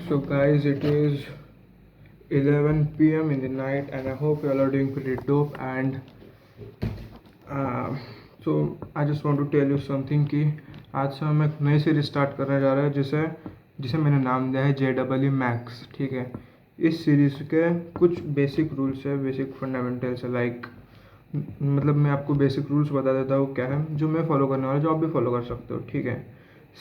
So, guys, it is 11 p.m. in the night, and I hope you all are doing pretty dope. And uh, I just want to tell you something कि आज से हम एक नई series start करने जा रहे हैं जिसे जिसे मैंने नाम दिया है JEE मैक्स. ठीक है, इस सीरीज़ के कुछ बेसिक रूल्स है, बेसिक फंडामेंटल्स है. मतलब मैं आपको बेसिक रूल्स बता देता हूँ क्या है, जो मैं फॉलो करने वाला, जो आप भी फॉलो कर सकते हो. ठीक है,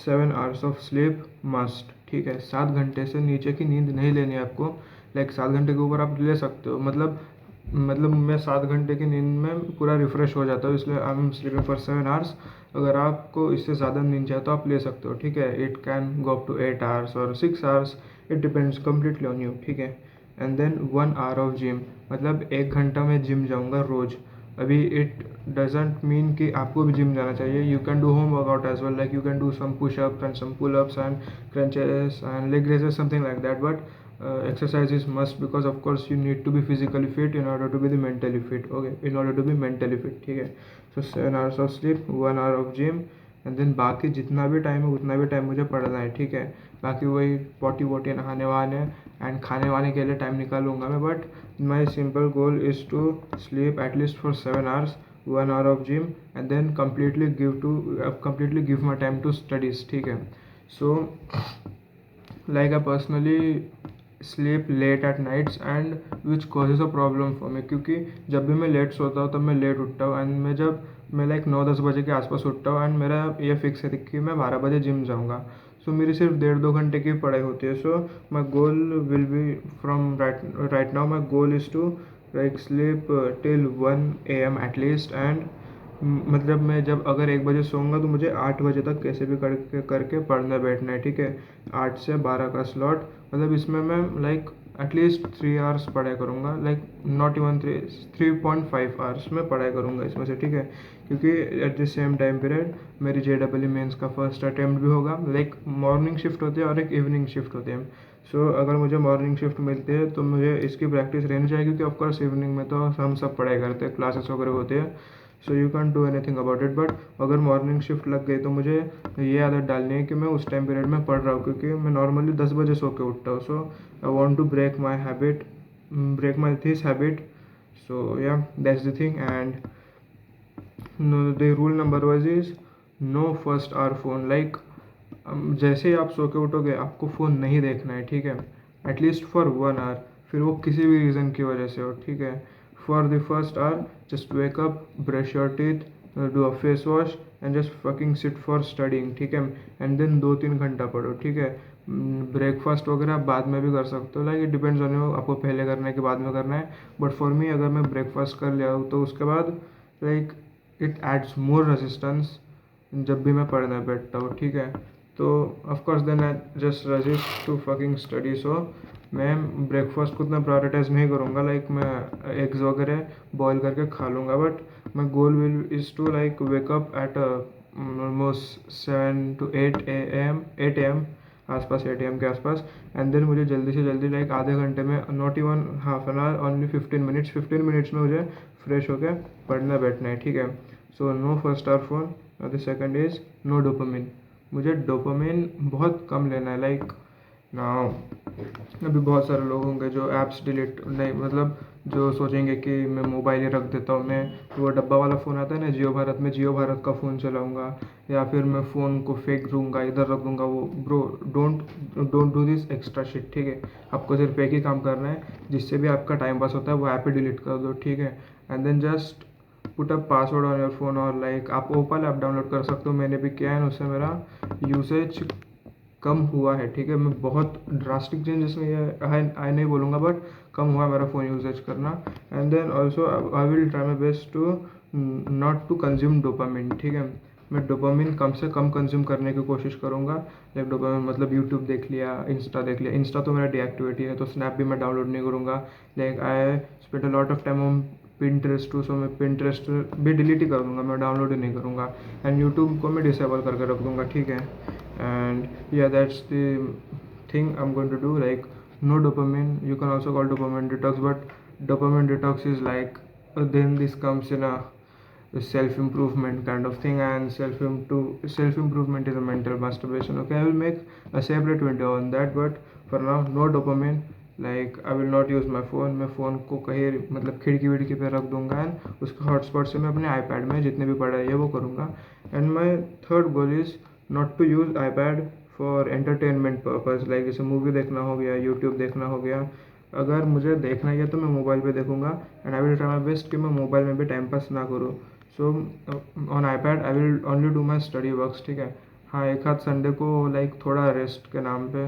7 hours ऑफ स्लीप मस्ट. ठीक है, 7 घंटे से नीचे की नींद नहीं लेनी है आपको. 7 घंटे के ऊपर आप ले सकते हो. मतलब मैं 7 घंटे की नींद में पूरा रिफ़्रेश हो जाता हूँ, इसलिए I am sleeping for 7 hours. अगर आपको इससे ज़्यादा नींद चाहिए तो आप ले सकते हो. ठीक है, it can go up to 8 hours और 6 hours. It depends completely on you. ठीक है, and then 1 hour of gym. मतलब 1 घंटा मैं जिम जाऊँगा रोज़. अभी इट डजेंट मीन कि आपको भी जिम जाना चाहिए. You can do home workout as well. You can do some pushups and some pullups and crunches and leg raises, something like that. But exercise is must, because of course you need to be physically fit in order to be the mentally fit. Okay, in order to be mentally fit. ठीक है, so 7 hours of sleep, 1 hour of gym, and then बाकी जितना भी time है उतना भी time मुझे पढ़ना है. ठीक है, बाकी वही पॉटी वोटी नहाने वहाने एंड खाने वाने के लिए टाइम निकालूंगा मैं. But my simple goal is to sleep at least for 7 hours, 1 hour of gym, and then completely give my time to studies. ठीक है, so I personally sleep late at nights and which causes a problem for me, क्योंकि जब भी मैं late सोता हूँ तब मैं लेट उठता हूँ. एंड मैं 9-10 बजे के आसपास उठता हूँ एंड मेरा ये फिक्स है कि मैं 12 बजे जिम जाऊँगा. सो मेरी सिर्फ 1.5-2 घंटे की पढ़ाई होती है. So my goal will be from right now, my goal is to sleep till 1 AM at least. And मतलब मैं जब अगर 1 बजे सोऊंगा तो मुझे 8 बजे तक कैसे भी करके पढ़ने बैठना है. ठीक है, 8 से 12 का स्लॉट. मतलब इसमें मैं एटलीस्ट 3 hours पढ़ाई करूँगा. नॉट इवन 3.5 hours में पढ़ाई करूँगा इसमें से. ठीक है, क्योंकि at the same time period मेरी JEE मेंस का फर्स्ट अटैम्प्ट भी होगा. मॉर्निंग शिफ्ट होती है और एक इवनिंग शिफ्ट होती है. सो अगर मुझे मॉर्निंग शिफ्ट मिलती है तो मुझे इसकी प्रैक्टिस रहनी चाहिए, क्योंकि ऑफकोर्स इवनिंग में तो हम सब पढ़ाई करते हैं, क्लासेस वगैरह होते हैं. So you can do anything about it. But अगर मॉर्निंग शिफ्ट लग गई तो मुझे ये आदत डालनी है कि मैं उस टाइम पीरियड में पढ़ रहा हूँ, क्योंकि मैं नॉर्मली 10 बजे सो के उठता हूँ. So I want to break my this habit. So yeah that's the thing. And the rule number wise is no first hour phone. जैसे ही आप सो के उठोगे आपको फ़ोन नहीं देखना है. ठीक है, एटलीस्ट फॉर 1 hour, फिर वो किसी भी रीज़न की वजह से हो. ठीक है, for the first hour just wake up, brush your teeth, do a face wash and just fucking sit for studying. ठीक है, एंड देन 2-3 घंटा पढ़ो. ठीक है, ब्रेकफास्ट वगैरह आप बाद में भी कर सकते हो. इट डिपेंड्स ऑन यू, आपको पहले करना है कि बाद में करना है. बट फॉर मी, अगर मैं ब्रेकफास्ट कर लिया हूँ तो उसके बाद इट एड्स मोर रेजिस्टेंस जब भी मैं पढ़ने बैठता हूँ. ठीक है, तो of course then I just resist to fucking study. So मैं ब्रेकफास्ट को उतना प्रायोरिटाइज नहीं करूँगा. मैं एग्स वगैरह बॉयल करके खा लूँगा. But my goal will is to wake up at almost 7 to 8 am आसपास, 8 am के आसपास. एंड देन मुझे जल्दी से जल्दी आधे घंटे में, not even half an hour, only 15 minutes में मुझे फ्रेश होकर पढ़ना बैठना है. ठीक है, so no first hour phone. The second is no dopamine. मुझे डोपामिन बहुत कम लेना है. नाउ अभी बहुत सारे लोग होंगे जो ऐप्स डिलीट नहीं, मतलब जो सोचेंगे कि मैं मोबाइल ही रख देता हूँ. मैं वो डब्बा वाला फ़ोन आता है ना जियो भारत में, जियो भारत का फ़ोन चलाऊँगा, या फिर मैं फ़ोन को फेंक दूँगा, इधर रख दूँगा. वो bro, don't do this extra shit. ठीक है, आपको सिर्फ एक ही काम करना है जिससे भी आपका टाइम पास होता है, वो ऐप ही डिलीट कर दो. ठीक है, and then just put up password on your phone. और आप ओपल ऐप डाउनलोड कर सकते हो. मैंने भी किया है, उससे मेरा यूसेज कम हुआ है. ठीक है, मैं बहुत ड्रास्टिक चेंजेस में ये आई नहीं बोलूँगा, बट कम हुआ मेरा फ़ोन यूजेज करना. And then also I will try my best to not to consume dopamine. ठीक है, मैं डोपामिन कम से कम कंज्यूम करने की कोशिश करूँगा. डोपामिन मतलब यूट्यूब देख लिया, इंस्टा देख लिया. इंस्टा तो मेरा डीएक्टिवेट है, तो स्नैप भी मैं डाउनलोड नहीं करूँगा. I spend a lot of time on Pinterest too. So मैं पिंटरेस्ट भी डिलीट ही कर दूँगा, मैं डाउनलोड ही नहीं करूँगा. एंड यूट्यूब को मैं डिसेबल करके रख दूँगा. ठीक है, and yeah, that's the thing I'm going to do. No dopamine. You can also call dopamine detox, but dopamine detox is then this comes in a self improvement kind of thing, and self improvement is a mental masturbation. Okay, I will make a separate video on that. But for now no dopamine, like I will not use my phone, मैं phone को कहीं मतलब खिड़की विड़की पे रख दूंगा and उसके hotspot से मैं अपने आईपैड में जितने भी पढ़ाई है वो करूँगा. And my third goal is not to use iPad for entertainment purpose, like जैसे मूवी देखना हो गया, यूट्यूब देखना हो गया. अगर मुझे देखना ही है तो मैं मोबाइल पे देखूंगा and I will try my best कि मैं मोबाइल में भी टाइम पास ना करूँ. So on iPad I will only do my study works, ठीक है. हाँ, एक आध संडे को लाइक थोड़ा रेस्ट के नाम पे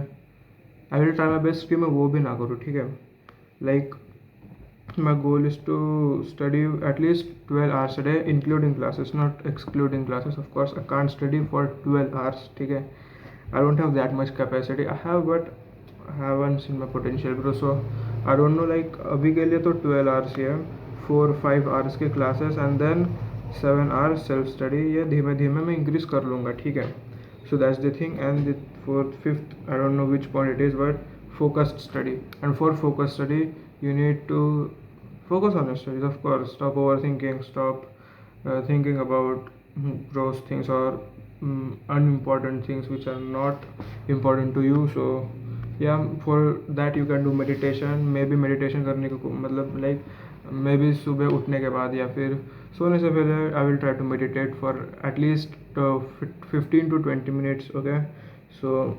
आई विल ट्राई माई बेस्ट कि मैं वो भी ना करूँ, ठीक है. Like my goal is to study at least 12 hours a day including classes, not excluding classes. Of course I can't study for 12 hours, ठीक है. I don't have that much capacity. I have, but I haven't seen my potential, bro. So I don't know, like अभी के लिए तो 12 hours ही है, 4-5 hours के classes and then 7 hours self study. ये धीमे धीमे मैं increase कर लूँगा, ठीक है. So that's the thing. And the fourth, fifth, I don't know which point it is, but focused study. And for focused study you need to focus on your studies, of course. Stop overthinking, stop thinking about gross things or unimportant things which are not important to you. So yeah, for that you can do meditation. Maybe meditation करने को मतलब like maybe सुबह उठने के बाद या फिर सोने से पहले I will try to meditate for at least 15 to 20 minutes, okay. So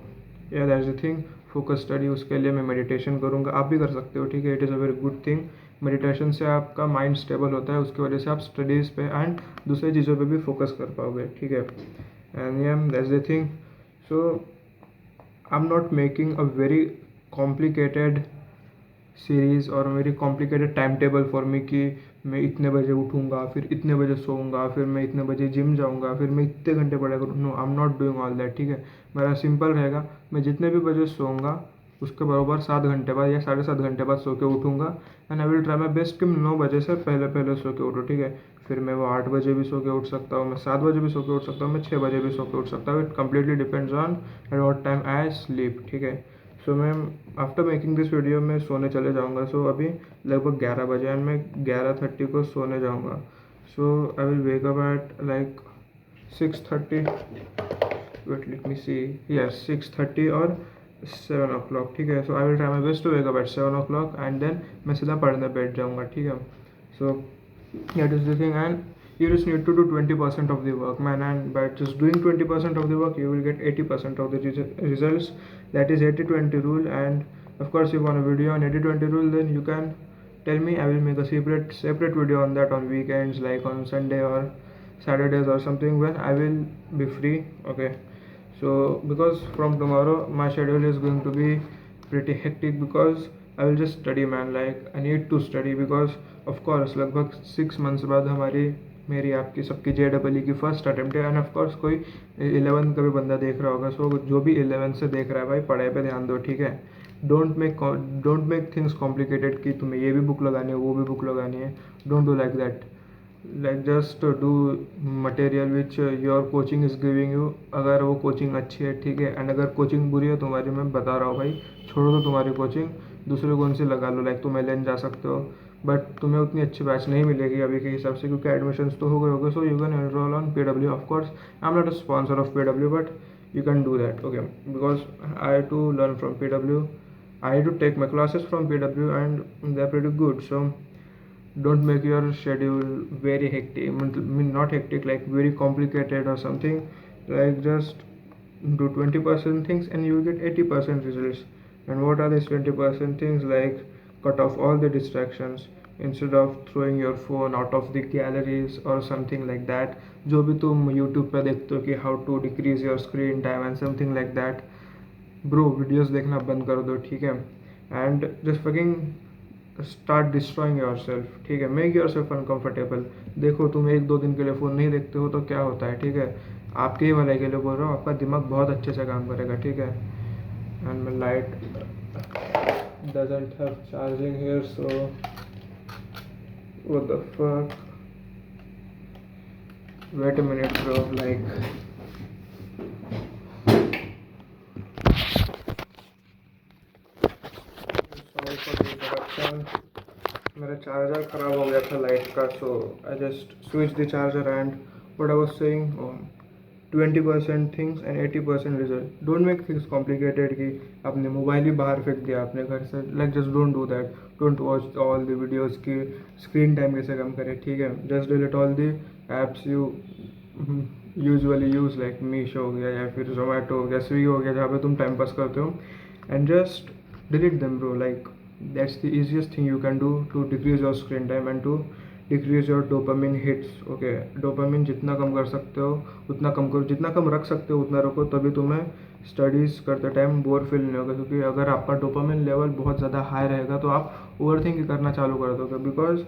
yeah, that's the thing. Focus study, उसके लिए मैं मेडिटेशन करूँगा. आप भी कर सकते हो, ठीक है. It is a very good thing. Meditation से आपका माइंड स्टेबल होता है, उसकी वजह से आप स्टडीज़ पे एंड दूसरी चीज़ों पे भी फोकस कर पाओगे, ठीक है. एंड या that's the thing. So I am not making a very complicated series और मेरी complicated time table for me कि मैं इतने बजे उठूँगा, फिर इतने बजे सोऊंगा, फिर मैं इतने बजे जिम जाऊँगा, फिर मैं इतने घंटे पढ़ाई करूँ. No, I am not doing all that, ठीक है. मेरा सिंपल रहेगा. मैं जितने भी बजे सोऊंगा उसके बराबर 7 घंटे बाद या 7.5 घंटे बाद सो के उठूँगा. And I will try my best कि 9 बजे से पहले पहले सो के उठूँ, ठीक है. फिर मैं वो 8 बजे भी सो के उठ सकता हूँ, मैं 7 बजे भी सो के उठ सकता हूँ, मैं 6 बजे भी सो के उठ सकता हूँ. It completely depends on at what time I sleep, ठीक है. सो मैं आफ्टर मेकिंग दिस वीडियो में सोने चले जाऊँगा. सो अभी लगभग 11 बजे एंड मैं 11:30 को सोने जाऊँगा. So I will wake up at like 6:30. Wait, let me see. Yes, 6:30 और 7 o'clock, ठीक है. So I will try my best to wake up at 7 o'clock and then मैं सीधा पढ़ने बैठ जाऊँगा, ठीक है. So that is the thing. And you just need to do 20% of the work, man, and by just doing 20% of the work you will get 80% of the results. That is 80-20 rule. And of course if you want a video on 80-20 rule, then you can tell me. I will make a separate video on that on weekends, like on Sunday or Saturdays or something, when I will be free, okay. So because from tomorrow my schedule is going to be pretty hectic because I will just study, man. Like I need to study because of course लगभग 6 months बाद हमारी मेरी आपकी सबकी JEE की first attempt है. And of course कोई 11th का भी बंदा देख रहा होगा. सो जो भी 11th से देख रहा है भाई, पढ़ाई पे ध्यान दो, ठीक है. डोंट मेक थिंग्स कॉम्प्लिकेटेड कि तुम्हें ये भी बुक लगानी है, वो भी बुक लगानी है. Don't do like that. Like just do material which your coaching is giving you. अगर वो कोचिंग अच्छी है, ठीक है. एंड अगर कोचिंग बुरी है तुम्हारी, मैं बता रहा हूँ भाई, छोड़ो दो तुम्हारी कोचिंग, दूसरे कौन सी लगा लो. लाइक तुम एलन जा सकते हो, बट तुम्हें उतनी अच्छी बैच नहीं मिलेगी अभी के हिसाब से, क्योंकि एडमिशन्स तो हो गए होंगे. So you can enrol on PW. Of course I am not a sponsor of PW, but you can do that, okay, because I too learn from PW. I do take my classes from PW and they're pretty good. So don't make your schedule very hectic, not hectic, like very complicated or something. Like just do 20% things and you will get 80% results. And what are these 20% things? Like cut off all the distractions. Instead of throwing your phone out of the galleries or something like that, जो भी तुम YouTube पे देखते हो कि how to decrease your screen time and something like that, bro videos देखना बंद कर दो, ठीक है. And just fucking start destroying yourself, ठीक है. Make yourself uncomfortable. देखो तुम 1-2 दिन के लिए फ़ोन नहीं देखते हो तो क्या होता है, ठीक है. आपके ही भलाई के लिए बोल रहा हूँ, आपका दिमाग बहुत अच्छे से काम करेगा, ठीक है. And my light doesn't have charging here, so what the fuck. Wait a minute, bro. Like sorry for the interruption. मेरा चार्जर ख़राब हो गया था लाइट का, so I just switched the charger. And what I was saying, 20% things and 80% result. Don't make things complicated कि आपने mobile ही बाहर फेंक दिया अपने घर से. Like just don't do that. Don't watch all the videos की स्क्रीन टाइम कैसे कम करें, ठीक है. Just delete all the apps you usually use, like Meesho हो गया या फिर जोमेटो हो गया, स्विगी हो गया, जहाँ पे तुम टाइम पास करते हो. And just delete them bro. Like that's the easiest thing you can do to decrease your screen time and to decrease your dopamine hits. Okay, dopamine जितना कम कर सकते हो उतना कम करो, जितना कम रख सकते हो उतना रखो, तभी तुम्हें स्टडीज़ करते टाइम बोर फील नहीं होगा. क्योंकि अगर आपका डोपामिन लेवल बहुत ज़्यादा हाई रहेगा तो आप ओवर थिंक करना चालू कर दोगे, बिकॉज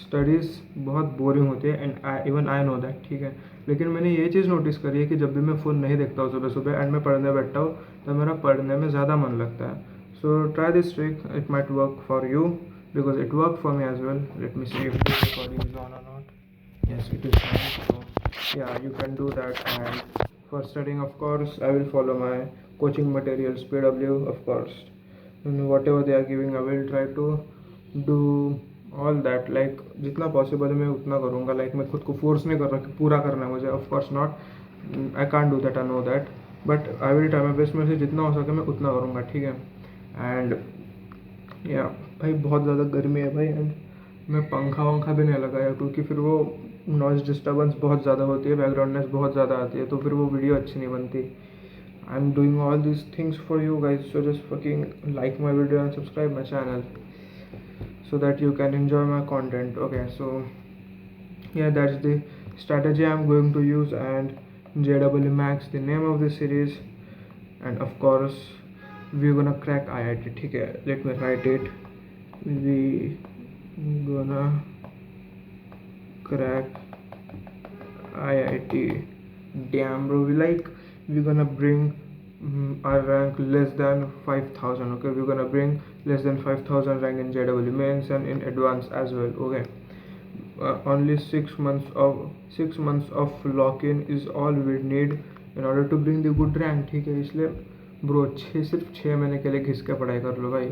स्टडीज़ बहुत बोरिंग होती है. And even I know that, ठीक है. लेकिन मैंने ये चीज़ नोटिस करी है कि जब भी मैं फ़ोन नहीं देखता हूँ सुबह सुबह एंड मैं पढ़ने बैठता हूँ, तो मेरा पढ़ने में ज़्यादा मन लगता है. So try this trick, it might work for you because it worked for me as well. Let me see if this recording is on or not. Yes, it is on. So yeah, you can do that. And for studying, of course, I will follow my coaching materials, PW, of course. And whatever they are giving, I will try to do all that. Like जितना possible मैं उतना करूँगा. Like मैं खुद को force नहीं कर रहा कि पूरा करना है मुझे. Of course not. I can't do that. I know that. But I will try my best. में से जितना हो सके मैं उतना करूँगा, ठीक है. And या भाई बहुत ज़्यादा गर्मी है भाई. एंड मैं पंखा वंखा भी नहीं लगाया क्योंकि फिर वो नॉइज़ डिस्टर्बेंस बहुत ज़्यादा होती है, बैकग्राउंड नॉइज़ बहुत ज़्यादा आती है, तो फिर वो वीडियो अच्छी नहीं बनती. I am doing all this things for you guys, so just fucking like my video and subscribe my channel so that you can enjoy my content. Okay, so yeah, that's the strategy I'm going to use. And JEE Max, the name of the series. And of course we're gonna crack IIT, ठीक है. Let me write it. We gonna crack IIT. Damn bro, we're gonna bring our rank less than 5,000. Okay, we're gonna bring less than 5,000 rank in JEE mains and in advanced as well. Okay, only 6 months of lock-in is all we need in order to bring the good rank, ठीक है. इसलिए bro सिर्फ 6 महीने के लिए घिस के पढ़ाई कर लो भाई.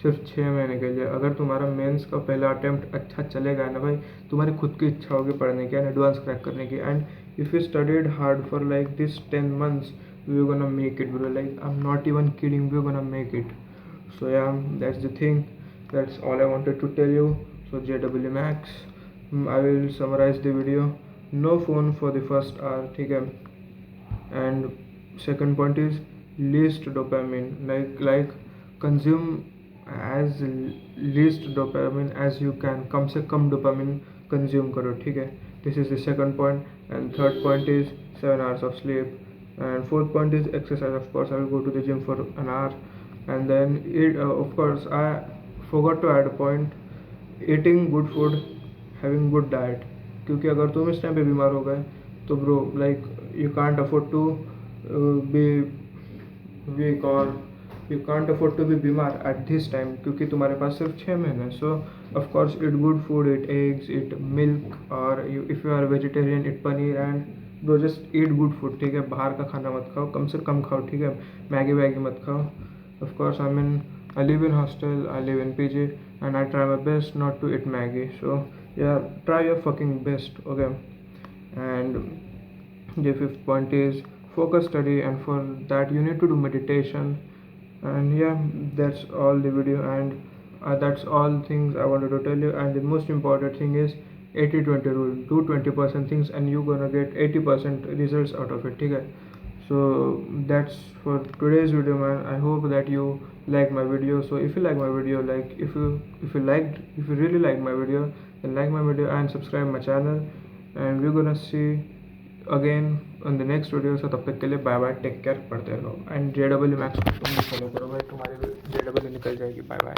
सिर्फ 6 महीने के लिए. अगर तुम्हारा मेंस का पहला अटेम्प्ट अच्छा चलेगा ना भाई, तुम्हारी खुद की इच्छा होगी पढ़ने की एंड एडवांस क्रैक करने की. And if you studied hard for like this 10 months, we're gonna make it bro. Like I'm not even kidding, we're gonna make it. So yeah, that's the thing. That's all I wanted to tell you. So JEE Max, I will summarize the video. No phone for the first hour, ठीक है. And second point is least dopamine. Like consume as least dopamine as you can. कम से कम dopamine consume करो, ठीक है. This is the second point. And third point is 7 hours of sleep. And fourth point is exercise. Of course I will go to the gym for an hour. And then of course I forgot to add a point, eating good food, having good diet. क्योंकि अगर तुम इस time पे बीमार हो गए तो bro like you can't afford to be weak or you can't afford to be बीमार at this time, क्योंकि तुम्हारे पास सिर्फ 6 महीने. So of course eat good food, eat eggs, eat milk, or if you are a vegetarian eat paneer. And bro just eat good food, ठीक है. बाहर का खाना मत खाओ, कम से कम खाओ, ठीक है. मैगी वैगी मत खाओ. Of course I live in hostel, I live in PG, and I try my best not to eat Maggie. So yeah, try your fucking best, okay. And the fifth point is focus study, and for that you need to do meditation. And yeah, that's all the video. And that's all things I wanted to tell you. And the most important thing is 80-20 rule. Do 20% things and you're gonna get 80% results out of it, ठीक है. So that's for today's video, man. I hope that you like my video. So if you like my video, like if you really like my video, then like my video and subscribe my channel. And we're gonna see again on the next video. So तब तक के लिए bye bye, take care, पढ़ते रहो. And JEE Max को तुम भी follow करो भाई, तुम्हारी JEE निकल जाएगी. Bye bye.